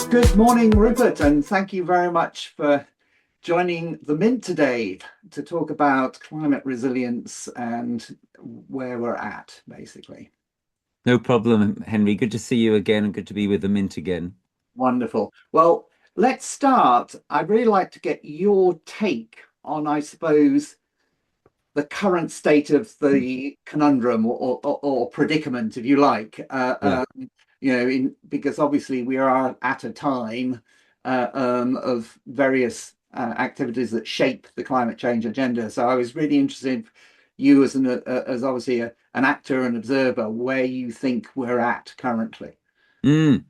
Good morning, Rupert, and thank you very much for joining the Mint today to talk about climate resilience and where we're at, basically. No problem, Henry. Good to see you again and good to be with the Mint again. Wonderful. Well, let's start. I'd really like to get your take on, I suppose, the current state of the conundrum or predicament, if you like. Yeah. Because obviously we are at a time of various activities that shape the climate change agenda. So I was really interested in you as obviously an actor and observer, where you think we're at currently. Mm.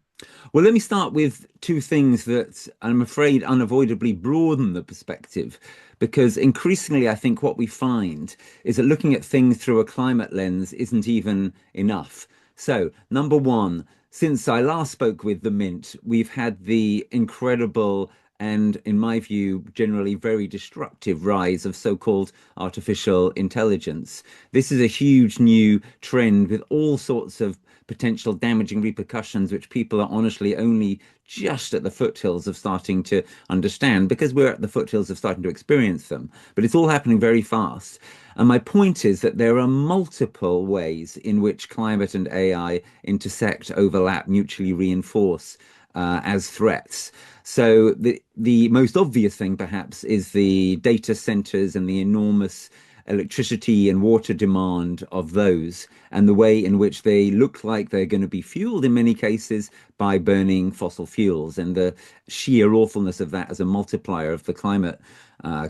Well, let me start with two things that I'm afraid unavoidably broaden the perspective, because increasingly I think what we find is that looking at things through a climate lens isn't even enough. So, number one, since I last spoke with the Mint, we've had the incredible and, in my view, generally very destructive rise of so-called artificial intelligence. This is a huge new trend with all sorts of potential damaging repercussions, which people are honestly only just at the foothills of starting to understand, because we're at the foothills of starting to experience them. But it's all happening very fast. And my point is that there are multiple ways in which climate and AI intersect, overlap, mutually reinforce as threats. So the most obvious thing, perhaps, is the data centers and the enormous electricity and water demand of those, and the way in which they look like they're going to be fueled in many cases by burning fossil fuels, and the sheer awfulness of that as a multiplier of the climate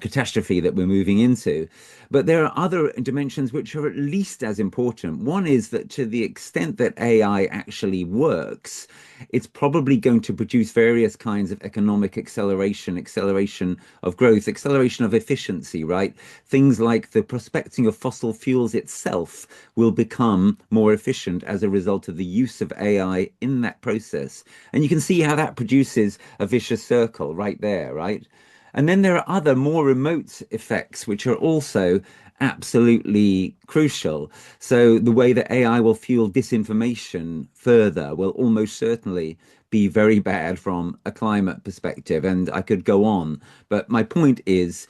catastrophe that we're moving into. But there are other dimensions which are at least as important. One is that to the extent that AI actually works, it's probably going to produce various kinds of economic acceleration, acceleration of growth, acceleration of efficiency, right? Things like the prospecting of fossil fuels itself will become more efficient as a result of the use of AI in that process. And you can see how that produces a vicious circle right there, right? And then there are other more remote effects which are also absolutely crucial. So the way that AI will fuel disinformation further will almost certainly be very bad from a climate perspective. And I could go on, but my point is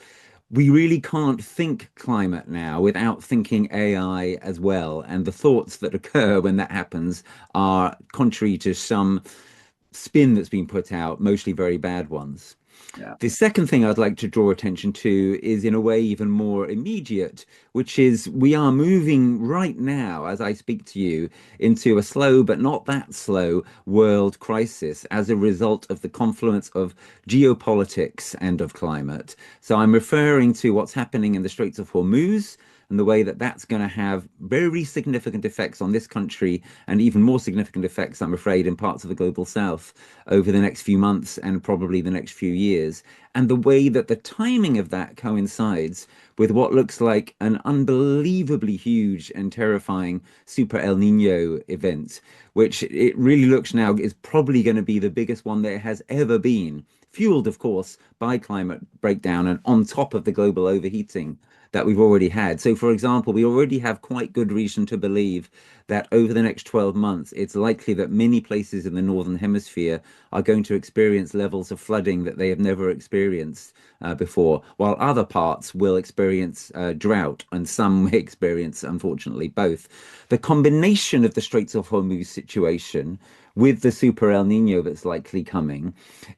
we really can't think climate now without thinking AI as well. And the thoughts that occur when that happens are contrary to some spin that's been put out, mostly very bad ones. Yeah. The second thing I'd like to draw attention to is, in a way, even more immediate, which is we are moving right now, as I speak to you, into a slow but not that slow world crisis as a result of the confluence of geopolitics and of climate. So I'm referring to what's happening in the Straits of Hormuz and the way that that's going to have very significant effects on this country, and even more significant effects, I'm afraid, in parts of the global south over the next few months and probably the next few years. And the way that the timing of that coincides with what looks like an unbelievably huge and terrifying super El Nino event, which it really looks now is probably going to be the biggest one there has ever been, fueled, of course, by climate breakdown and on top of the global overheating that we've already had. So, for example, we already have quite good reason to believe that over the next 12 months, it's likely that many places in the Northern Hemisphere are going to experience levels of flooding that they have never experienced before, while other parts will experience drought, and some may experience, unfortunately, both. The combination of the Straits of Hormuz situation with the super El Nino that's likely coming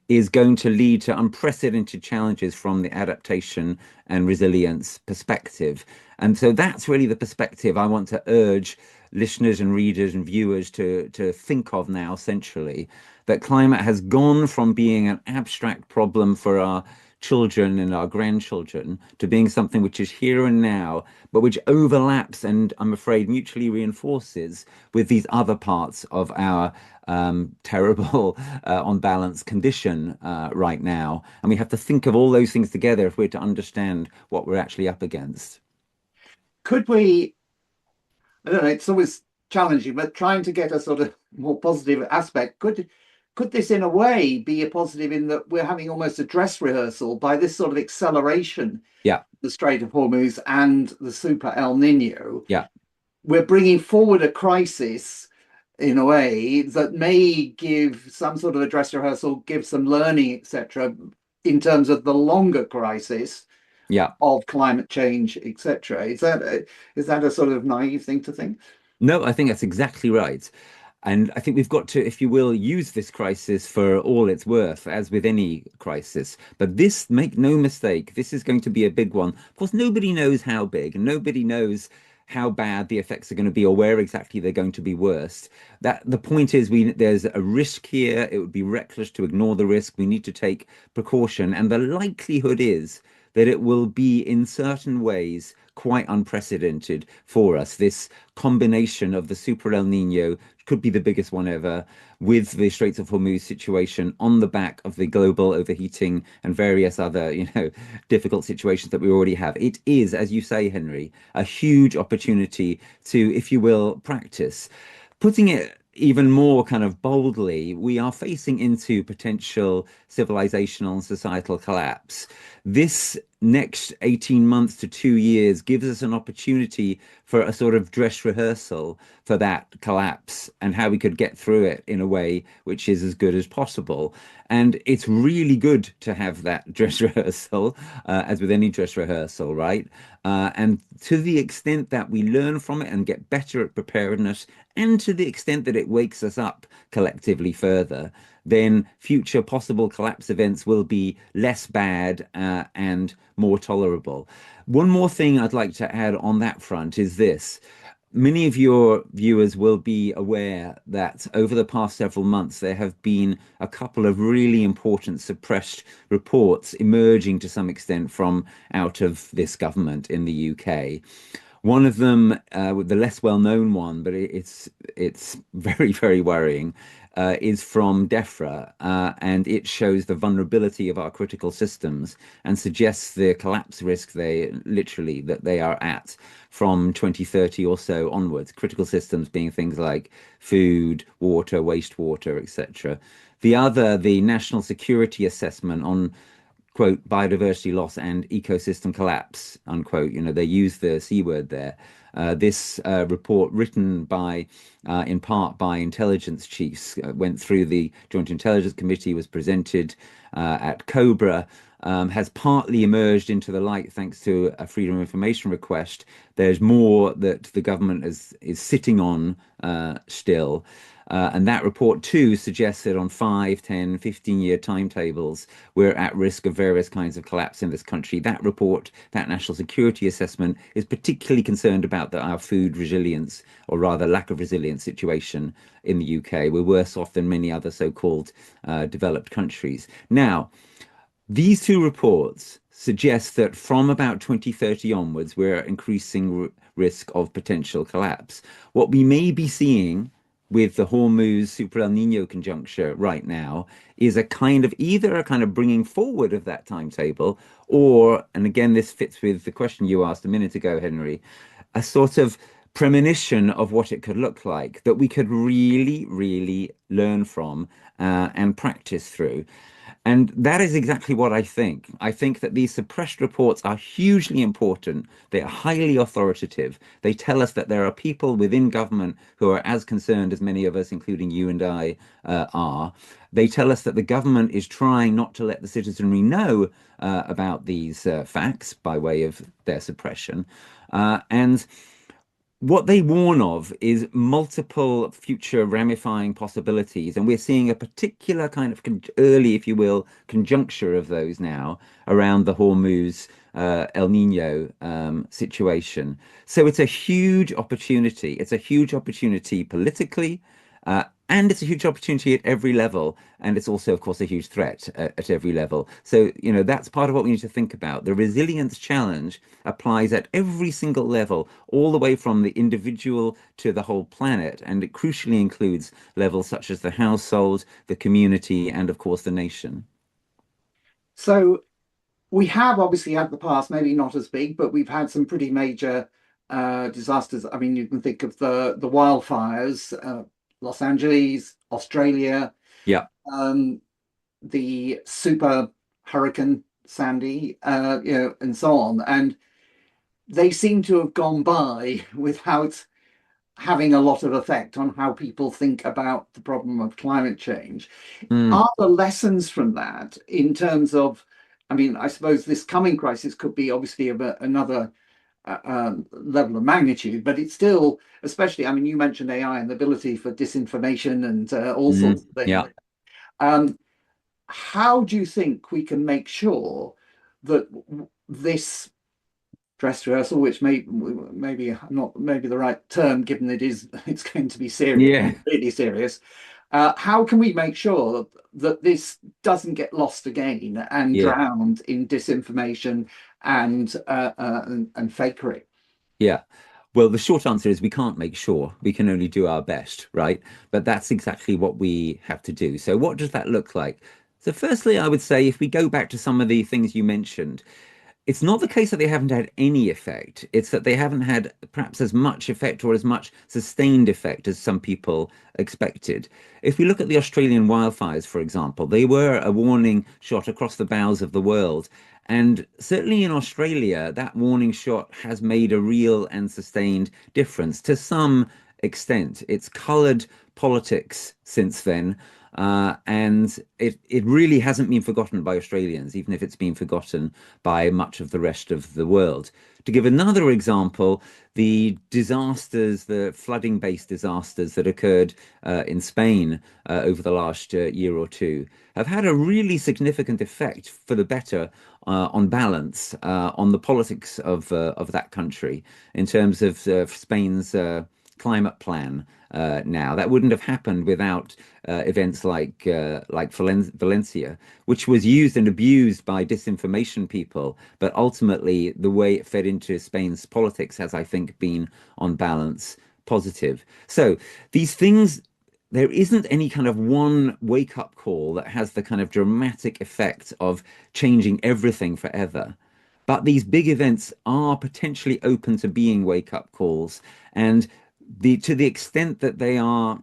is going to lead to unprecedented challenges from the adaptation and resilience perspective. And so that's really the perspective I want to urge listeners and readers and viewers to think of now centrally, that climate has gone from being an abstract problem for our children and our grandchildren to being something which is here and now, but which overlaps and, I'm afraid, mutually reinforces with these other parts of our terrible, on balance condition right now. And we have to think of all those things together if we're to understand what we're actually up against. Could we, I don't know, it's always challenging, but trying to get a sort of more positive aspect, could this in a way be a positive in that we're having almost a dress rehearsal by this sort of acceleration, Yeah, the Strait of Hormuz and the super El Nino? yeah, We're bringing forward a crisis in a way that may give some sort of a dress rehearsal, give some learning, etc., in terms of the longer crisis Yeah. of climate change, etc. Is that a sort of naive thing to think? No, I think that's exactly right. And I think we've got to, if you will, use this crisis for all it's worth, as with any crisis. But this, make no mistake, this is going to be a big one. Of course, nobody knows how big, and nobody knows how bad the effects are going to be or where exactly they're going to be worst. That the point is there's a risk here. It would be reckless to ignore the risk. We need to take precaution. And the likelihood is that it will be in certain ways quite unprecedented for us. This combination of the Super El Nino could be the biggest one ever, with the Straits of Hormuz situation on the back of the global overheating and various other, difficult situations that we already have. It is, as you say, Henry, a huge opportunity to, if you will, practice. Putting it even more kind of boldly, we are facing into potential civilizational and societal collapse. This next 18 months to 2 years gives us an opportunity for a sort of dress rehearsal for that collapse and how we could get through it in a way which is as good as possible. And it's really good to have that dress rehearsal, as with any dress rehearsal, right? And to the extent that we learn from it and get better at preparedness, and to the extent that it wakes us up collectively further, then future possible collapse events will be less bad and more tolerable. One more thing I'd like to add on that front is this. Many of your viewers will be aware that over the past several months, there have been a couple of really important suppressed reports emerging to some extent from out of this government in the UK. One of them, the less well-known one, but it's very, very worrying, is from DEFRA, and it shows the vulnerability of our critical systems and suggests the collapse risk that they are at from 2030 or so onwards. Critical systems being things like food, water, wastewater, etc. The other, the National Security Assessment on quote biodiversity loss and ecosystem collapse unquote, they use the C word there. This report, written by in part by intelligence chiefs, went through the Joint Intelligence Committee, was presented at Cobra, has partly emerged into the light thanks to a freedom of information request. There's more that the government is sitting on still. And that report too suggests that on 5, 10, 15-year timetables, we're at risk of various kinds of collapse in this country. That report, that national security assessment, is particularly concerned about our food resilience, or rather lack of resilience situation in the UK. We're worse off than many other so-called developed countries. Now, these two reports suggest that from about 2030 onwards, we're at increasing risk of potential collapse. What we may be seeing with the Hormuz Super El Nino conjuncture right now is a kind of either a kind of bringing forward of that timetable, or, and again, this fits with the question you asked a minute ago, Henry, a sort of premonition of what it could look like that we could really, really learn from and practice through. And that is exactly what I think. I think that these suppressed reports are hugely important. They are highly authoritative. They tell us that there are people within government who are as concerned as many of us, including you and I, are. They tell us that the government is trying not to let the citizenry know about these facts by way of their suppression. And what they warn of is multiple future ramifying possibilities, and we're seeing a particular kind of early, if you will, conjuncture of those now around the Hormuz El Nino situation. So it's a huge opportunity. It's a huge opportunity politically, and it's a huge opportunity at every level. And it's also, of course, a huge threat at every level. So, that's part of what we need to think about. The resilience challenge applies at every single level, all the way from the individual to the whole planet. And it crucially includes levels such as the household, the community, and, of course, the nation. So we have obviously had the past, maybe not as big, but we've had some pretty major disasters. I mean, you can think of the wildfires, Los Angeles, Australia, Yeah. um, the super hurricane Sandy, and so on. And they seem to have gone by without having a lot of effect on how people think about the problem of climate change. Mm, Are there lessons from that in terms of, I mean, I suppose this coming crisis could be obviously of another level of magnitude, but it's still, especially, I mean, you mentioned AI and the ability for disinformation and all sorts mm, of things. yeah, Um, how do you think we can make sure that this dress rehearsal, which maybe not maybe the right term, given it's going to be serious, yeah, really serious. How can we make sure that this doesn't get lost again and yeah. drowned in disinformation and fakery? Yeah. Well, the short answer is we can't make sure. We can only do our best, right? But that's exactly what we have to do. So, what does that look like? So, firstly, I would say if we go back to some of the things you mentioned, it's not the case that they haven't had any effect. It's that they haven't had perhaps as much effect or as much sustained effect as some people expected. If we look at the Australian wildfires, for example, they were a warning shot across the bows of the world. And certainly in Australia, that warning shot has made a real and sustained difference to some extent. It's coloured politics since then. And it really hasn't been forgotten by Australians, even if it's been forgotten by much of the rest of the world. To give another example, the disasters, the flooding based disasters that occurred in Spain over the last year or two, have had a really significant effect for the better on balance on the politics of that country in terms of Spain's climate plan now. That wouldn't have happened without events like Valencia, which was used and abused by disinformation people. But ultimately, the way it fed into Spain's politics has, I think, been on balance positive. So these things. There isn't any kind of one wake up call that has the kind of dramatic effect of changing everything forever. But these big events are potentially open to being wake up calls. And to the extent that they are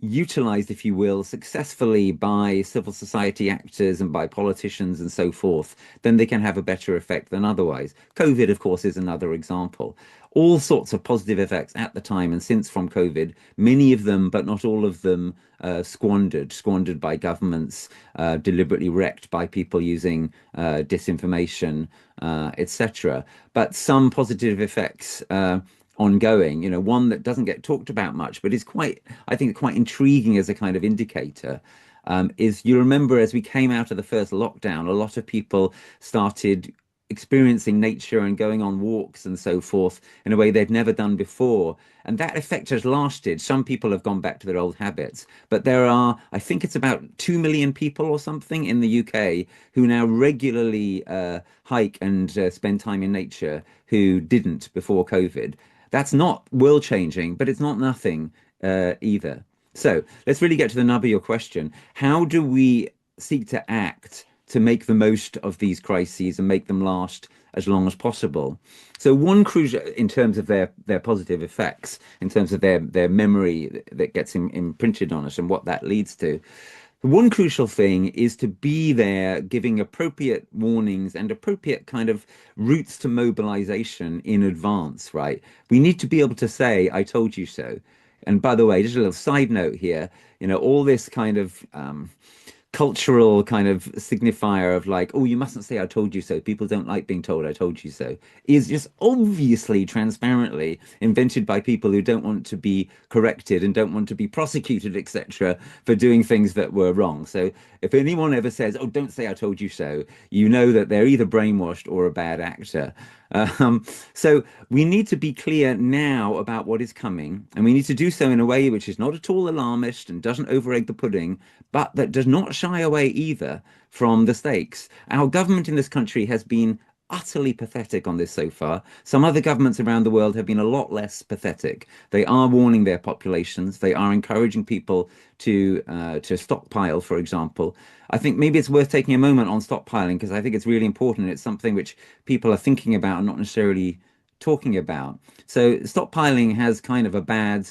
utilized, if you will, successfully by civil society actors and by politicians and so forth, then they can have a better effect than otherwise. COVID, of course, is another example. All sorts of positive effects at the time and since from COVID, many of them, but not all of them, squandered by governments, deliberately wrecked by people using disinformation, etc. But some positive effects ongoing, one that doesn't get talked about much, but is quite, I think, quite intriguing as a kind of indicator. Is you remember as we came out of the first lockdown, a lot of people started experiencing nature and going on walks and so forth in a way they'd never done before. And that effect has lasted. Some people have gone back to their old habits, but there are, I think it's about 2 million people or something in the UK who now regularly hike and spend time in nature who didn't before COVID. That's not world changing, but it's not nothing either. So let's really get to the nub of your question. How do we seek to act to make the most of these crises and make them last as long as possible? So one crucial, in terms of their positive effects, in terms of their memory that gets imprinted on us and what that leads to, one crucial thing is to be there giving appropriate warnings and appropriate kind of routes to mobilization in advance, right? We need to be able to say, I told you so. And by the way, just a little side note here, all this kind of cultural kind of signifier of like, oh, you mustn't say I told you so. People don't like being told I told you so, is just obviously transparently invented by people who don't want to be corrected and don't want to be prosecuted, etc., for doing things that were wrong. So if anyone ever says, oh, don't say I told you so, you know that they're either brainwashed or a bad actor. Um, so we need to be clear now about what is coming, and we need to do so in a way which is not at all alarmist and doesn't overegg the pudding, but that does not shy away either from the stakes. Our government in this country has been utterly pathetic on this so far. Some other governments around the world have been a lot less pathetic. They are warning their populations. They are encouraging people to stockpile, for example. I think maybe it's worth taking a moment on stockpiling because I think it's really important. It's something which people are thinking about and not necessarily talking about. So stockpiling has kind of a bad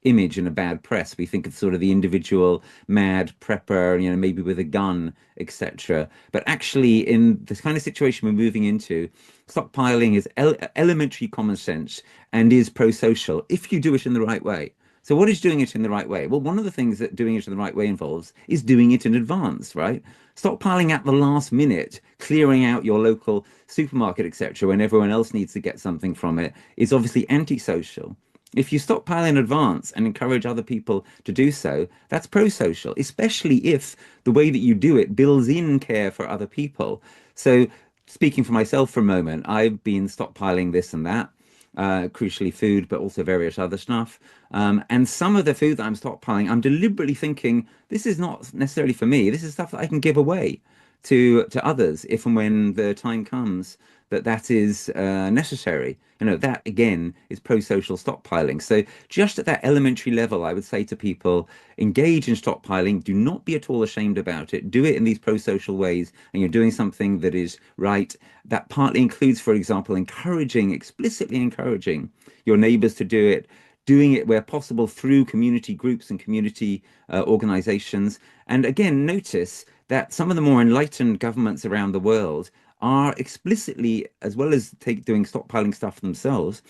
image and a bad press. We think of sort of the individual mad prepper, maybe with a gun, etc. But actually, in the kind of situation we're moving into, stockpiling is elementary common sense and is pro-social if you do it in the right way. So what is doing it in the right way? Well, one of the things that doing it in the right way involves is doing it in advance, right? Stockpiling at the last minute, clearing out your local supermarket, etc., when everyone else needs to get something from it, is obviously antisocial. If you stockpile in advance and encourage other people to do so, that's pro-social, especially if the way that you do it builds in care for other people. So, speaking for myself for a moment, I've been stockpiling this and that, crucially food, but also various other stuff. And some of the food that I'm stockpiling, I'm deliberately thinking this is not necessarily for me. This is stuff that I can give away to others if and when the time comes that is necessary. That again is pro-social stockpiling. So just at that elementary level, I would say to people, engage in stockpiling. Do not be at all ashamed about it. Do it in these pro-social ways, and you're doing something that is right. That partly includes, for example, explicitly encouraging your neighbors to do it, doing it where possible through community groups and community organizations. And again, notice that some of the more enlightened governments around the world are explicitly, as well as doing stockpiling stuff themselves,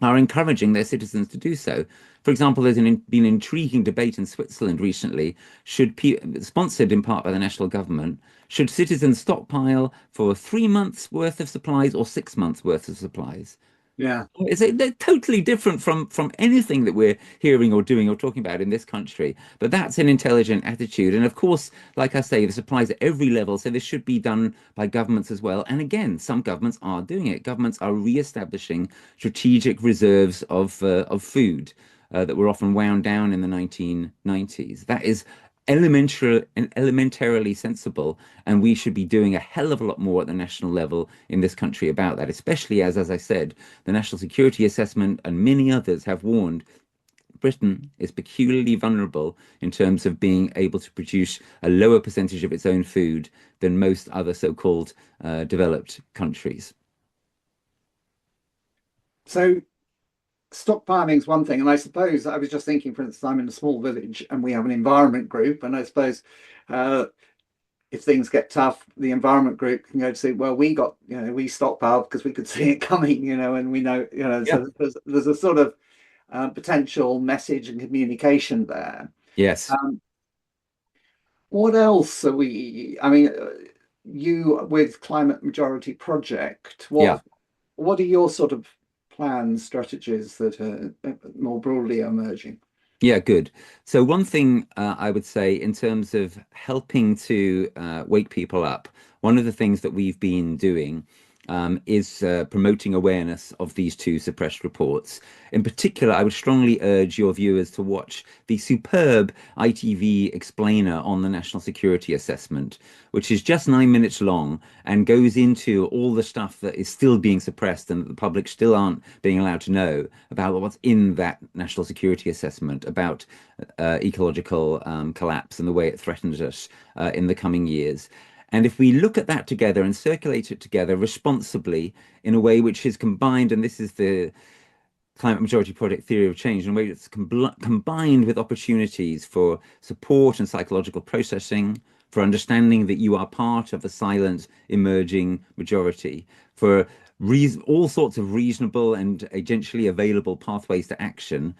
are encouraging their citizens to do so. For example, there's been an intriguing debate in Switzerland recently, sponsored in part by the national government, should citizens stockpile for 3 months worth of supplies or 6 months worth of supplies? Yeah. They're totally different from anything that we're hearing or doing or talking about in this country. But that's an intelligent attitude. And of course, like I say, this applies at every level. So this should be done by governments as well. And again, some governments are doing it. Governments are re-establishing strategic reserves of food that were often wound down in the 1990s. That is elementary and elementarily sensible, and we should be doing a hell of a lot more at the national level in this country about that, especially as I said, the National Security Assessment and many others have warned Britain is peculiarly vulnerable in terms of being able to produce a lower percentage of its own food than most other so-called developed countries. So stockpiling is one thing, and I suppose I was just thinking, for instance, I'm in a small village and we have an environment group, and I suppose uh, if things get tough, the environment group can go to say, well, we stockpiled because we could see it coming, and we know, Yeah. so there's a sort of potential message and communication there. Yes. Um, what else are we? I mean, you with Climate Majority Project, Yeah. what are your sort of plans, strategies that are more broadly emerging? Yeah, good. So one thing I would say in terms of helping to wake people up, one of the things that we've been doing is promoting awareness of these two suppressed reports. In particular, I would strongly urge your viewers to watch the superb ITV explainer on the National Security Assessment, which is just 9 minutes long and goes into all the stuff that is still being suppressed and that the public still aren't being allowed to know about what's in that National Security Assessment about ecological collapse and the way it threatens us in the coming years. And if we look at that together and circulate it together responsibly in a way which is combined, and this is the Climate Majority Project theory of change, in a way that's combined with opportunities for support and psychological processing, for understanding that you are part of a silent emerging majority, for all sorts of reasonable and agentially available pathways to action,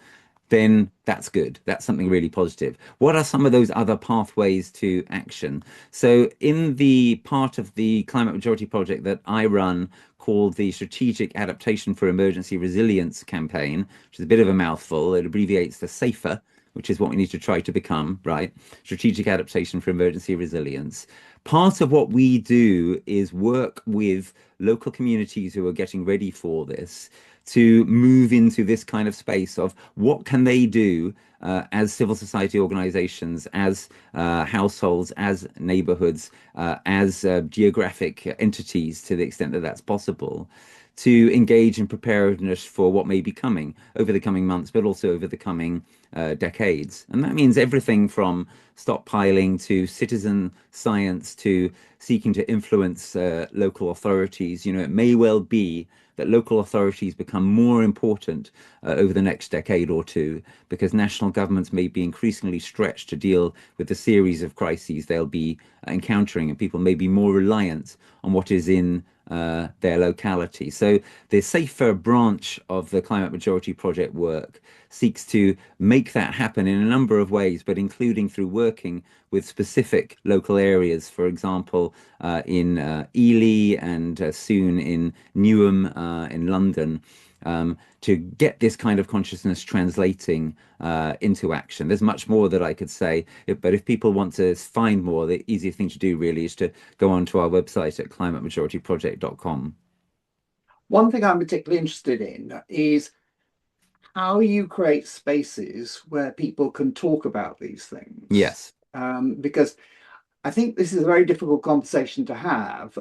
then that's good. That's something really positive. What are some of those other pathways to action? So, in the part of the Climate Majority Project that I run called the Strategic Adaptation for Emergency Resilience campaign, which is a bit of a mouthful, it abbreviates to SAFER, which is what we need to try to become, right? Strategic Adaptation for Emergency Resilience. Part of what we do is work with local communities who are getting ready for this to move into this kind of space of what can they do as civil society organizations, as households, as neighborhoods, as geographic entities to the extent that that's possible, to engage in preparedness for what may be coming over the coming months, but also over the coming decades. And that means everything from stockpiling to citizen science to seeking to influence local authorities. It may well be that local authorities become more important over the next decade or two, because national governments may be increasingly stretched to deal with the series of crises they'll be encountering, and people may be more reliant on what is in their locality. So the safer branch of the Climate Majority Project work seeks to make that happen in a number of ways, but including through working with specific local areas, for example, in Ely and soon in Newham in London, to get this kind of consciousness translating into action. There's much more that I could say, but if people want to find more, the easiest thing to do really is to go onto our website at climatemajorityproject.com. One thing I'm particularly interested in is how you create spaces where people can talk about these things. Yes. Because I think this is a very difficult conversation to have,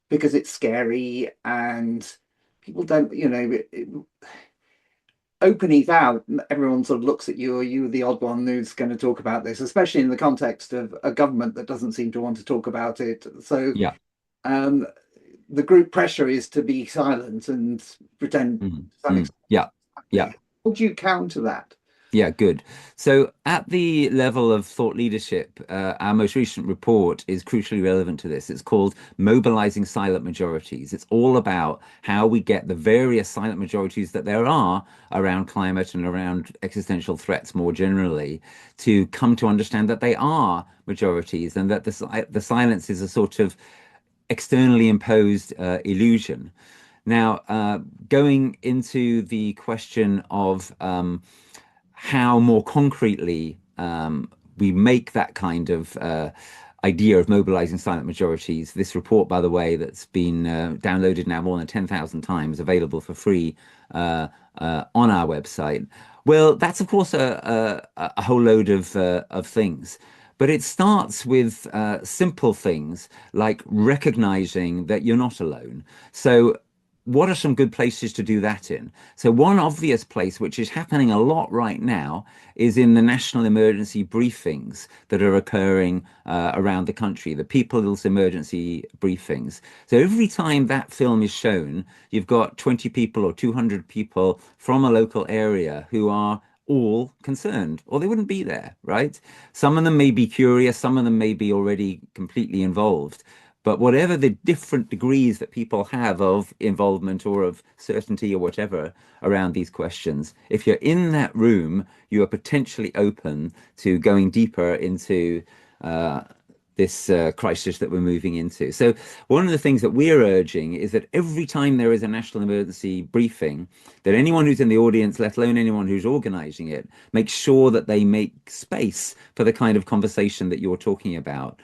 because it's scary and people don't, opening it out, everyone sort of looks at you, or you the odd one who's going to talk about this, especially in the context of a government that doesn't seem to want to talk about it. So Yeah. um, the group pressure is to be silent and pretend to some extent. Yeah. Yeah. How do you counter that? Yeah, good. So, at the level of thought leadership, our most recent report is crucially relevant to this. It's called Mobilizing Silent Majorities. It's all about how we get the various silent majorities that there are around climate and around existential threats more generally to come to understand that they are majorities, and that the silence is a sort of externally imposed illusion. Now, going into the question of how more concretely we make that kind of idea of mobilizing silent majorities. This report, by the way, that's been downloaded now more than 10,000 times, available for free on our website. Well, that's of course a whole load of things. But it starts with simple things like recognizing that you're not alone. So what are some good places to do that in? So one obvious place, which is happening a lot right now, is in the national emergency briefings that are occurring around the country, the People's Emergency Briefings. So every time that film is shown, you've got 20 people or 200 people from a local area who are all concerned, or they wouldn't be there, right? Some of them may be curious, some of them may be already completely involved. But whatever the different degrees that people have of involvement or of certainty or whatever around these questions, if you're in that room, you are potentially open to going deeper into this crisis that we're moving into. So one of the things that we're urging is that every time there is a national emergency briefing, that anyone who's in the audience, let alone anyone who's organizing it, make sure that they make space for the kind of conversation that you're talking about,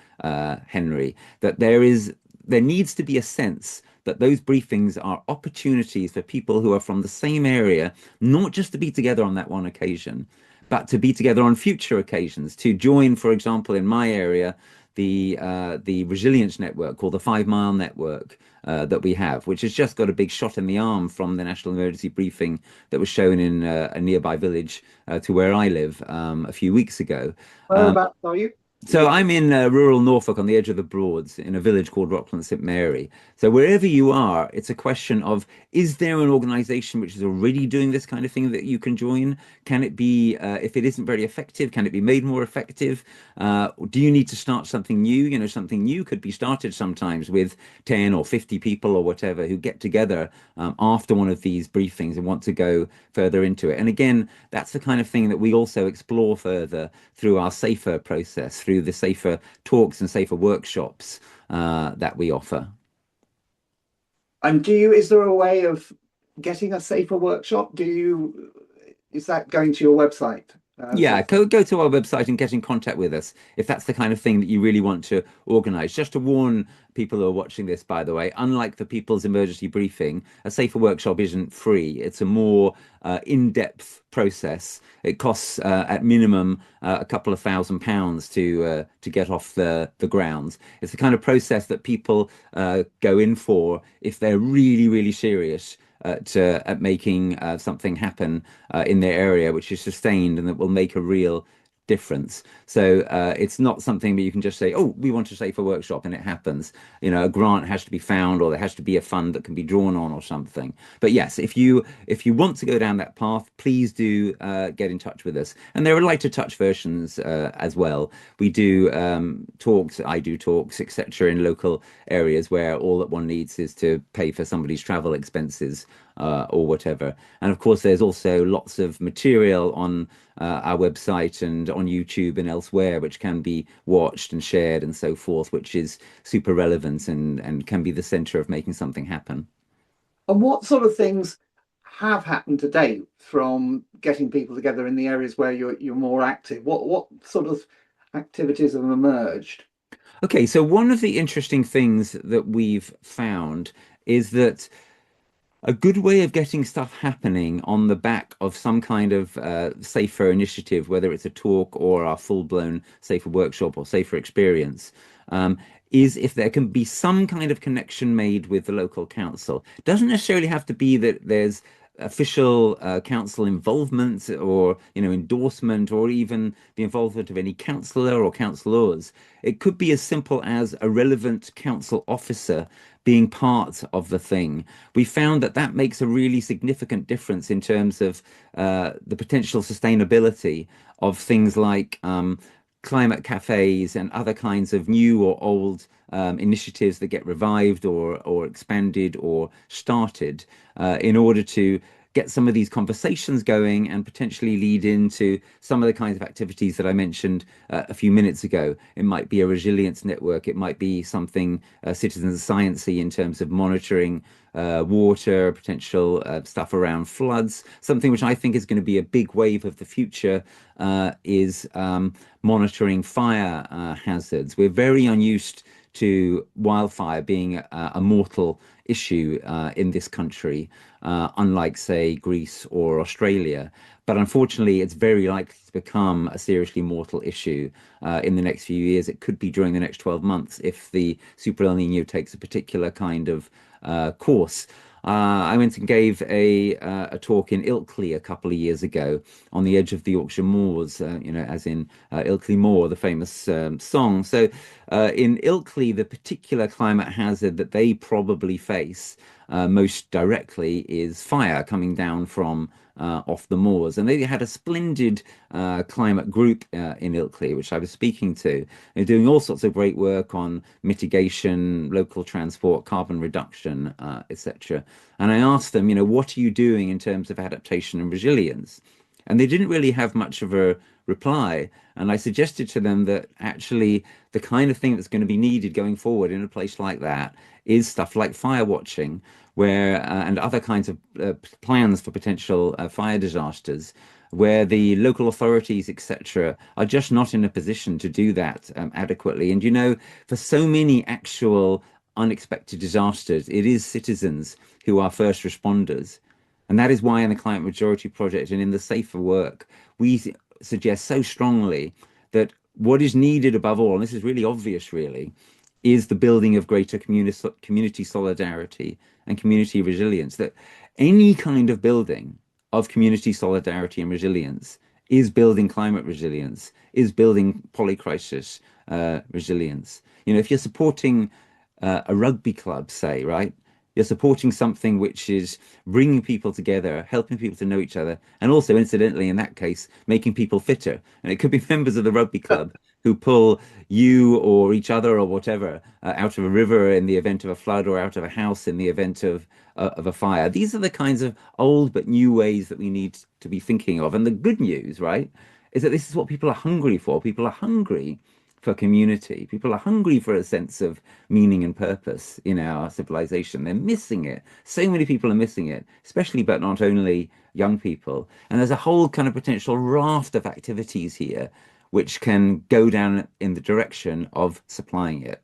Henry, that there needs to be a sense that those briefings are opportunities for people who are from the same area, not just to be together on that one occasion, but to be together on future occasions, to join, for example, in my area, the resilience network, called the 5 Mile Network, that we have, which has just got a big shot in the arm from the national emergency briefing that was shown in a nearby village to where I live a few weeks ago. Whereabouts are you? So I'm in rural Norfolk on the edge of the Broads in a village called Rockland St Mary. So wherever you are, it's a question of, is there an organization which is already doing this kind of thing that you can join? Can it be, if it isn't very effective, can it be made more effective? Do you need to start something new? You know, something new could be started sometimes with 10 or 50 people or whatever who get together after one of these briefings and want to go further into it. And again, that's the kind of thing that we also explore further through our SAFER process, through the SAFER talks and SAFER workshops that we offer. And is there a way of getting a safer workshop? Is that going to your website? Yeah, go to our website and get in contact with us if that's the kind of thing that you really want to organize. Just to warn people who are watching this, by the way, unlike the People's Emergency Briefing, a safer workshop isn't free. It's a more in-depth process. It costs at minimum a couple of £1,000 to get off the grounds. It's the kind of process that people go in for if they're really, really serious at making something happen in their area, which is sustained and that will make a real difference. So it's not something that you can just say, oh, we want a safer workshop and it happens. You know, a grant has to be found or there has to be a fund that can be drawn on or something. But yes, if you want to go down that path, please do get in touch with us. And there are lighter touch versions as well. We do talks, I do talks, etc., in local areas where all that one needs is to pay for somebody's travel expenses or whatever. And of course, there's also lots of material on our website and on YouTube and elsewhere, which can be watched and shared and so forth, which is super relevant and can be the center of making something happen. And what sort of things have happened to date from getting people together in the areas where you're more active? What sort of activities have emerged? Okay, so one of the interesting things that we've found is that a good way of getting stuff happening on the back of some kind of safer initiative, whether it's a talk or a full-blown safer workshop or safer experience, is if there can be some kind of connection made with the local council. It doesn't necessarily have to be that there's official council involvement or endorsement or even the involvement of any councillor or councillors. It could be as simple as a relevant council officer being part of the thing. We found that that makes a really significant difference in terms of the potential sustainability of things like climate cafes and other kinds of new or old initiatives that get revived or expanded or started in order to get some of these conversations going and potentially lead into some of the kinds of activities that I mentioned a few minutes ago. It might be a resilience network. It might be something citizen sciencey in terms of monitoring water, potential stuff around floods. Something which I think is going to be a big wave of the future is monitoring fire hazards. We're very unused to wildfire being a mortal issue in this country, unlike, say, Greece or Australia. But unfortunately, it's very likely to become a seriously mortal issue in the next few years. It could be during the next 12 months if the Super El Nino takes a particular kind of course. I went and gave a talk in Ilkley a couple of years ago on the edge of the Yorkshire Moors, as in Ilkley Moor, the famous song. So in Ilkley, the particular climate hazard that they probably face most directly is fire coming down from off the moors. And they had a splendid climate group in Ilkley, which I was speaking to. They're doing all sorts of great work on mitigation, local transport, carbon reduction, etc. And I asked them, what are you doing in terms of adaptation and resilience? And they didn't really have much of a reply. And I suggested to them that actually the kind of thing that's going to be needed going forward in a place like that is stuff like fire watching, where and other kinds of plans for potential fire disasters, where the local authorities, etc., are just not in a position to do that adequately. And for so many actual unexpected disasters, it is citizens who are first responders. And that is why in the Climate Majority Project and in the Safer Work, we suggest so strongly that what is needed above all, and this is really obvious, really, is the building of greater community solidarity and community resilience. That any kind of building of community solidarity and resilience is building climate resilience, is building polycrisis resilience. If you're supporting a rugby club, say, right? You're supporting something which is bringing people together, helping people to know each other, and also, incidentally, in that case, making people fitter. And it could be members of the rugby club who pull you or each other or whatever out of a river in the event of a flood or out of a house in the event of a fire. These are the kinds of old but new ways that we need to be thinking of. And the good news, right, is that this is what people are hungry for. People are hungry for community. People are hungry for a sense of meaning and purpose in our civilization. They're missing it. So many people are missing it, especially but not only young people. And there's a whole kind of potential raft of activities here which can go down in the direction of supplying it.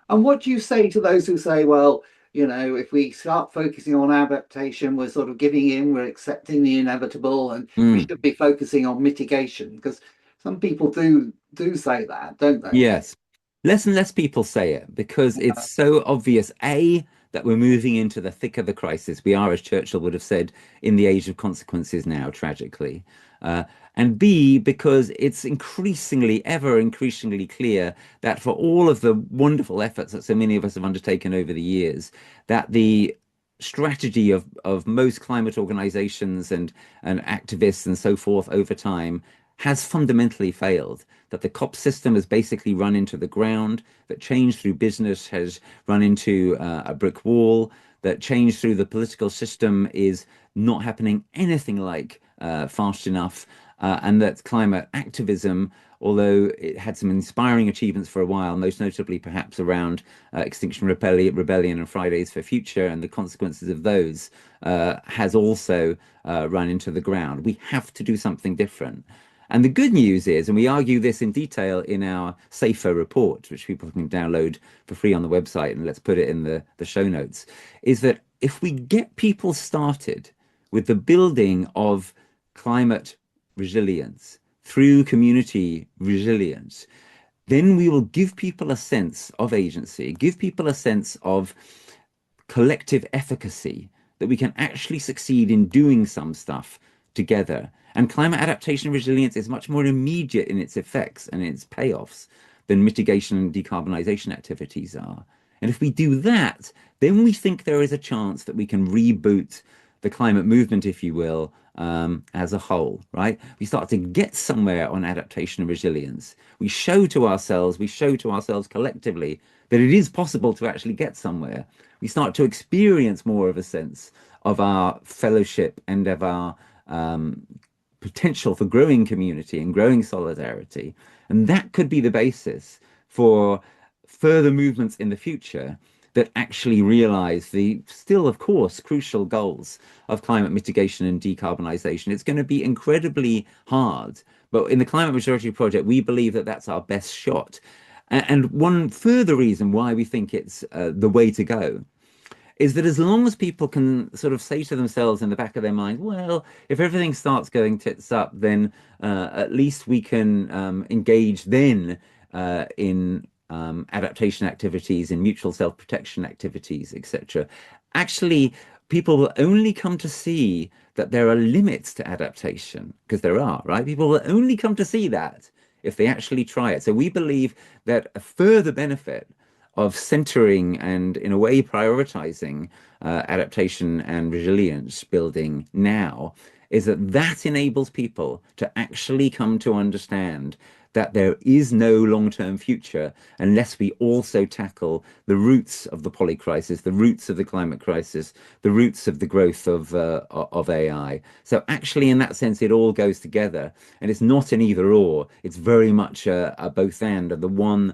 And what do you say to those who say, well, if we start focusing on adaptation, we're sort of giving in, we're accepting the inevitable, and we Mm. should be focusing on mitigation? Because some people do say that, don't they? Yes. Less and less people say it because it's so obvious. A, that we're moving into the thick of the crisis. We are, as Churchill would have said, in the age of consequences now, tragically. And B, because it's ever increasingly clear that for all of the wonderful efforts that so many of us have undertaken over the years, that the strategy of most climate organizations and activists and so forth over time has fundamentally failed. That the COP system has basically run into the ground, that change through business has run into a brick wall, that change through the political system is not happening anything like fast enough, and that climate activism, although it had some inspiring achievements for a while, most notably perhaps around Extinction Rebellion and Fridays for Future and the consequences of those, has also run into the ground. We have to do something different. And the good news is, and we argue this in detail in our SAFER report, which people can download for free on the website, and let's put it in the show notes, is that if we get people started with the building of climate resilience through community resilience, then we will give people a sense of agency, give people a sense of collective efficacy, that we can actually succeed in doing some stuff together. And climate adaptation resilience is much more immediate in its effects and its payoffs than mitigation and decarbonization activities are. And if we do that, then we think there is a chance that we can reboot the climate movement, if you will, as a whole, right? We start to get somewhere on adaptation and resilience. We show to ourselves collectively that it is possible to actually get somewhere. We start to experience more of a sense of our fellowship and of our potential for growing community and growing solidarity. And that could be the basis for further movements in the future that actually realize the still, of course, crucial goals of climate mitigation and decarbonization. It's going to be incredibly hard, but in the Climate Majority Project, we believe that that's our best shot. And one further reason why we think it's the way to go is that as long as people can sort of say to themselves in the back of their mind, well, if everything starts going tits up, then at least we can engage then in adaptation activities, in mutual self-protection activities, etc. Actually, people will only come to see that there are limits to adaptation, because there are, right? People will only come to see that if they actually try it. So we believe that a further benefit of centering and, in a way, prioritizing adaptation and resilience building now is that that enables people to actually come to understand that there is no long-term future unless we also tackle the roots of the poly crisis, the roots of the climate crisis, the roots of the growth of AI. So actually, in that sense, it all goes together, and it's not an either or. It's very much a both and, of the one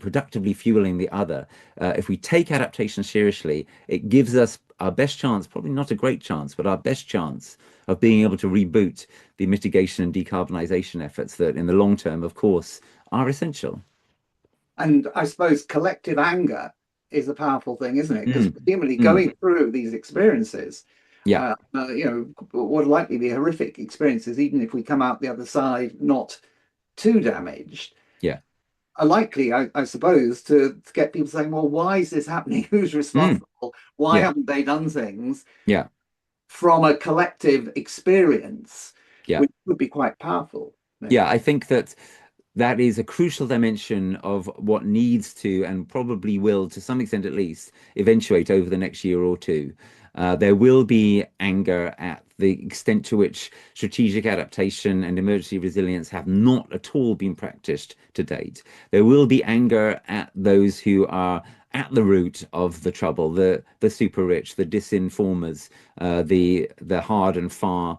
productively fueling the other. If we take adaptation seriously, it gives us our best chance, probably not a great chance, but our best chance of being able to reboot the mitigation and decarbonization efforts that in the long term, of course, are essential. And I suppose collective anger is a powerful thing, isn't it? Because presumably going through these experiences, Yeah, would likely be horrific experiences, even if we come out the other side not too damaged, yeah, are likely, I suppose, to get people saying, well, why is this happening? Who's responsible? Why yeah, haven't they done things? yeah, From a collective experience, yeah. which would be quite powerful, Yeah, maybe. I think that that is a crucial dimension of what needs to, and probably will, to some extent at least, eventuate over the next year or two. There will be anger at the extent to which strategic adaptation and emergency resilience have not at all been practiced to date. There will be anger at those who are at the root of the trouble, the super rich, the disinformers, the hard and far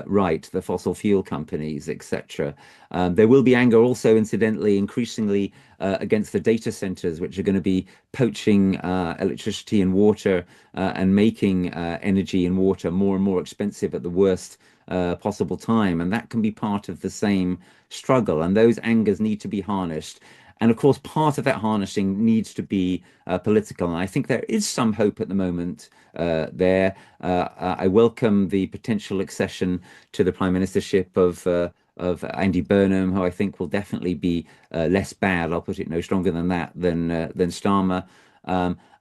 right, the fossil fuel companies, etc. There will be anger also, incidentally, increasingly against the data centers, which are going to be poaching electricity and water and making energy and water more and more expensive at the worst possible time. And that can be part of the same struggle. And those angers need to be harnessed. And of course, part of that harnessing needs to be political. And I think there is some hope at the moment there. I welcome the potential accession to the prime ministership of Andy Burnham, who I think will definitely be less bad. I'll put it no stronger than that than Starmer.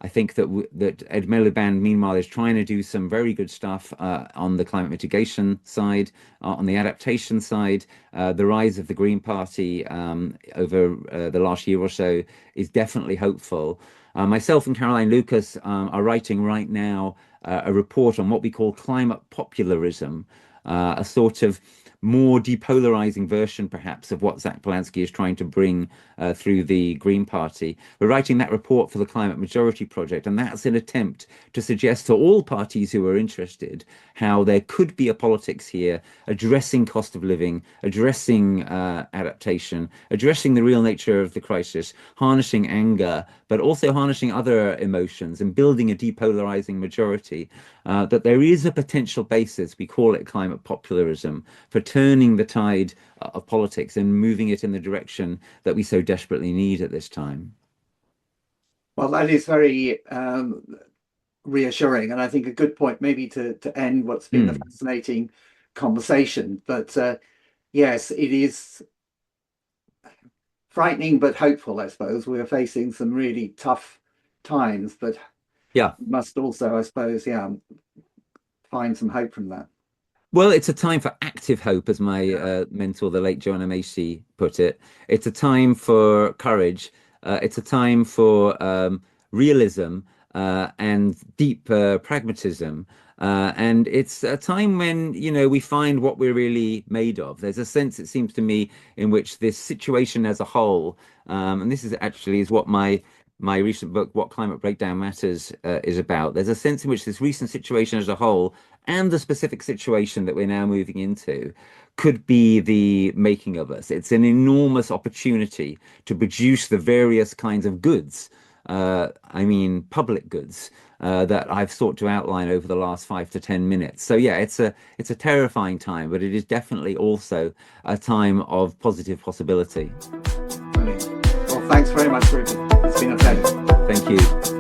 I think that Ed Miliband, meanwhile, is trying to do some very good stuff on the climate mitigation side, on the adaptation side. The rise of the Green Party over the last year or so is definitely hopeful. Myself and Caroline Lucas are writing right now a report on what we call climate popularism, a sort of more depolarizing version, perhaps, of what Zach Polanski is trying to bring through the Green Party. We're writing that report for the Climate Majority Project, and that's an attempt to suggest to all parties who are interested how there could be a politics here addressing cost of living, addressing adaptation, addressing the real nature of the crisis, harnessing anger, but also harnessing other emotions and building a depolarizing majority. That there is a potential basis, we call it climate popularism, for turning the tide of politics and moving it in the direction that we so desperately need at this time. Well, that is very reassuring, and I think a good point maybe to end what's been a fascinating conversation. But yes, it is frightening but hopeful, I suppose. We're facing some really tough times, but yeah, must also, I suppose, find some hope from that. Well, it's a time for active hope, as my mentor, the late Joanna Macy, put it. It's a time for courage. It's a time for realism and deep pragmatism. And it's a time when, we find what we're really made of. There's a sense, it seems to me, in which this situation as a whole, and this is what my recent book, What Climate Breakdown Matters, is about. There's a sense in which this recent situation as a whole and the specific situation that we're now moving into could be the making of us. It's an enormous opportunity to produce the various kinds of goods, public goods, that I've sought to outline over the last 5 to 10 minutes. So yeah, it's a terrifying time, but it is definitely also a time of positive possibility. Brilliant. Well, thanks very much, Rupert. It's been a pleasure. Thank you.